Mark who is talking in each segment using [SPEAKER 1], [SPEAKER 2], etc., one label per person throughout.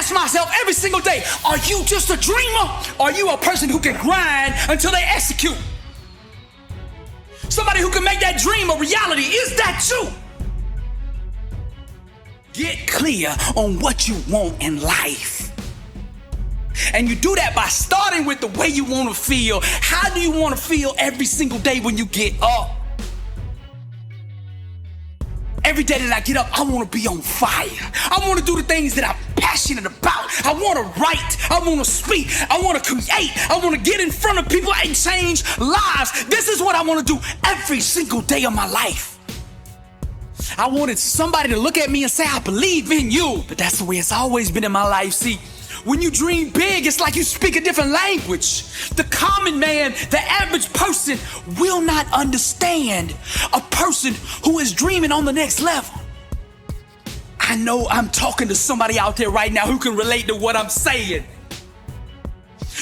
[SPEAKER 1] ask myself every single day, are you just a dreamer? Or are you a person who can grind until they execute? Somebody who can make that dream a reality. Is that you? Get clear on what you want in life. And you do that by starting with the way you want to feel. How do you want to feel every single day when you get up? Every day that I get up, I want to be on fire. I want to do the things that I'm passionate about. I want to write. I want to speak. I want to create. I want to get in front of people and change lives. This is what I want to do every single day of my life. I wanted somebody to look at me and say, I believe in you. But that's the way it's always been in my life. See, when you dream big, it's like you speak a different language. The common man, the average person will not understand a person who is dreaming on the next level. I know I'm talking to somebody out there right now who can relate to what I'm saying.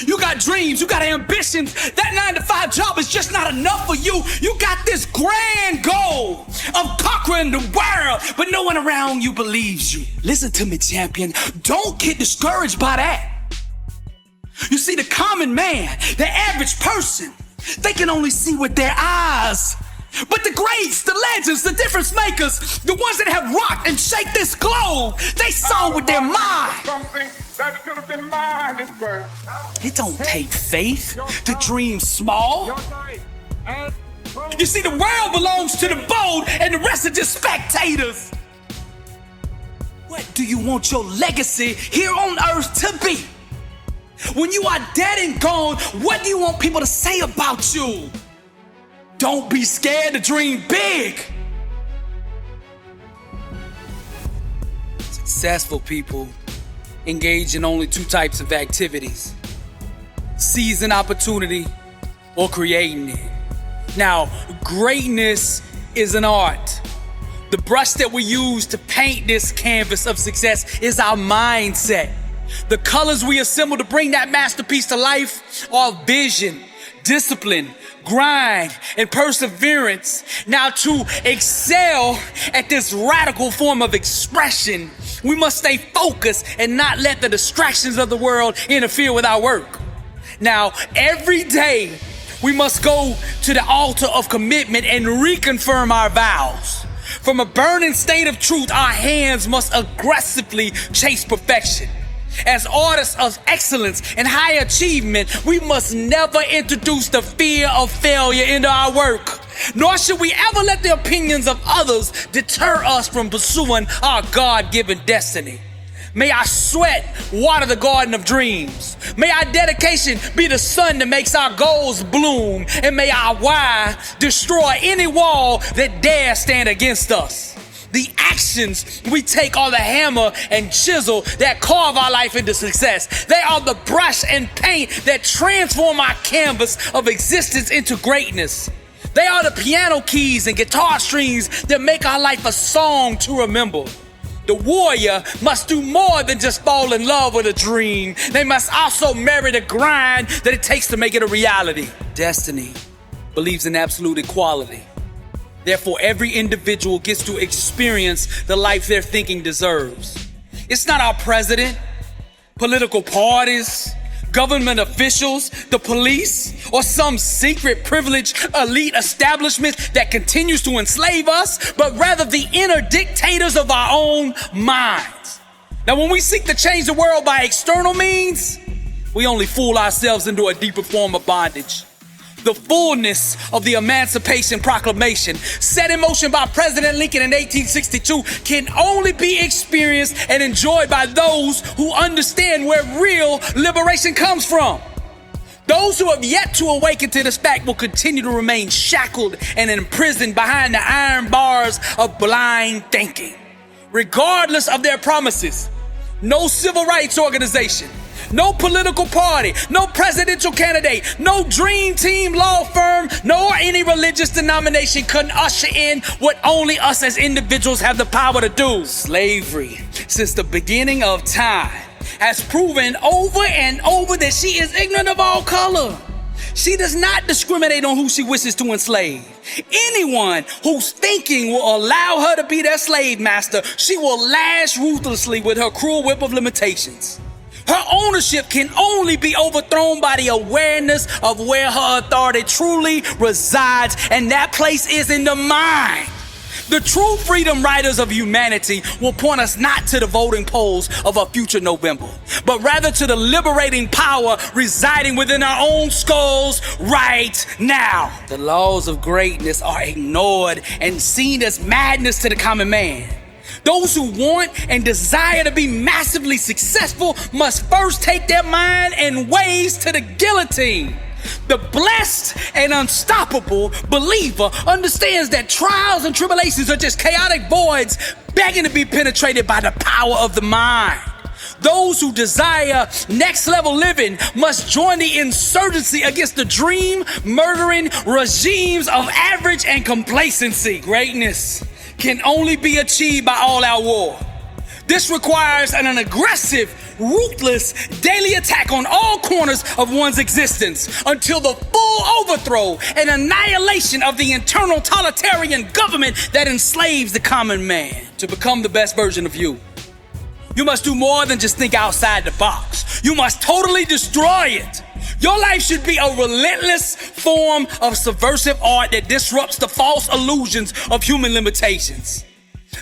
[SPEAKER 1] You got dreams, you got ambitions. That 9-to-5 job is just not enough for you. You got this grand goal of conquering the world, but no one around you believes you. Listen to me, champion. Don't get discouraged by that. You see, the common man, the average person, they can only see with their eyes. But the greats, the legends, the difference makers, the ones that have rocked and shake this globe, they saw with their mind.
[SPEAKER 2] That could have been mine this birth.
[SPEAKER 1] It don't take faith to dream small. You see, the world belongs to the bold and the rest are just spectators. What do you want your legacy here on earth to be? When you are dead and gone, what do you want people to say about you? Don't be scared to dream big. Successful people engage in only 2 types of activities: seizing opportunity or creating it. Now, greatness is an art. The brush that we use to paint this canvas of success is our mindset. The colors we assemble to bring that masterpiece to life are vision, discipline, grind, and perseverance. Now, to excel at this radical form of expression, we must stay focused and not let the distractions of the world interfere with our work. Now, every day, we must go to the altar of commitment and reconfirm our vows. From a burning state of truth, our hands must aggressively chase perfection. As artists of excellence and high achievement, we must never introduce the fear of failure into our work. Nor should we ever let the opinions of others deter us from pursuing our God-given destiny. May our sweat water the garden of dreams. May our dedication be the sun that makes our goals bloom. And may our why destroy any wall that dare stand against us. The actions we take are the hammer and chisel that carve our life into success. They are the brush and paint that transform our canvas of existence into greatness. They are the piano keys and guitar strings that make our life a song to remember. The warrior must do more than just fall in love with a dream. They must also marry the grind that it takes to make it a reality. Destiny believes in absolute equality. Therefore, every individual gets to experience the life their thinking deserves. It's not our president, political parties, government officials, the police, or some secret privileged elite establishment that continues to enslave us, but rather the inner dictators of our own minds. Now, when we seek to change the world by external means, we only fool ourselves into a deeper form of bondage. The fullness of the Emancipation Proclamation, set in motion by President Lincoln in 1862, can only be experienced and enjoyed by those who understand where real liberation comes from. Those who have yet to awaken to this fact will continue to remain shackled and imprisoned behind the iron bars of blind thinking. Regardless of their promises, no civil rights organization, no political party, no presidential candidate, no dream team law firm, nor any religious denomination can usher in what only us as individuals have the power to do. Slavery, since the beginning of time, has proven over and over that she is ignorant of all color. She does not discriminate on who she wishes to enslave. Anyone whose thinking will allow her to be their slave master, she will lash ruthlessly with her cruel whip of limitations. Her ownership can only be overthrown by the awareness of where her authority truly resides, and that place is in the mind. The true freedom riders of humanity will point us not to the voting polls of a future November, but rather to the liberating power residing within our own skulls right now. The laws of greatness are ignored and seen as madness to the common man. Those who want and desire to be massively successful must first take their mind and ways to the guillotine. The blessed and unstoppable believer understands that trials and tribulations are just chaotic voids begging to be penetrated by the power of the mind. Those who desire next level living must join the insurgency against the dream murdering regimes of average and complacency. Greatness can only be achieved by all-out war. This requires an aggressive, ruthless daily attack on all corners of one's existence until the full overthrow and annihilation of the internal totalitarian government that enslaves the common man. To become the best version of you, you must do more than just think outside the box. You must totally destroy it. Your life should be a relentless form of subversive art that disrupts the false illusions of human limitations.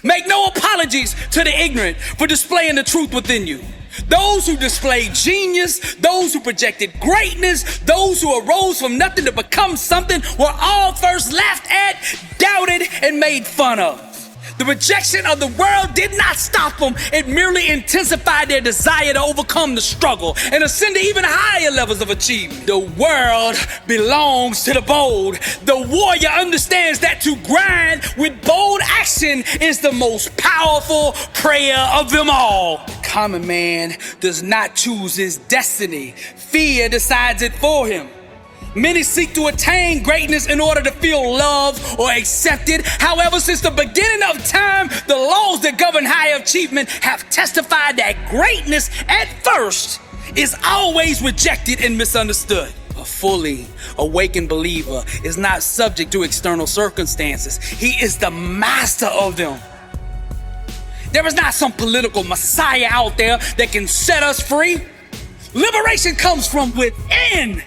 [SPEAKER 1] Make no apologies to the ignorant for displaying the truth within you. Those who displayed genius, those who projected greatness, those who arose from nothing to become something were all first laughed at, doubted, and made fun of. The rejection of the world did not stop them. It merely intensified their desire to overcome the struggle and ascend to even higher levels of achievement. The world belongs to the bold. The warrior understands that to grind with bold action is the most powerful prayer of them all. The common man does not choose his destiny. Fear decides it for him. Many seek to attain greatness in order to feel loved or accepted. However, since the beginning of time, the laws that govern high achievement have testified that greatness at first is always rejected and misunderstood. A fully awakened believer is not subject to external circumstances. He is the master of them. There is not some political messiah out there that can set us free. Liberation comes from within.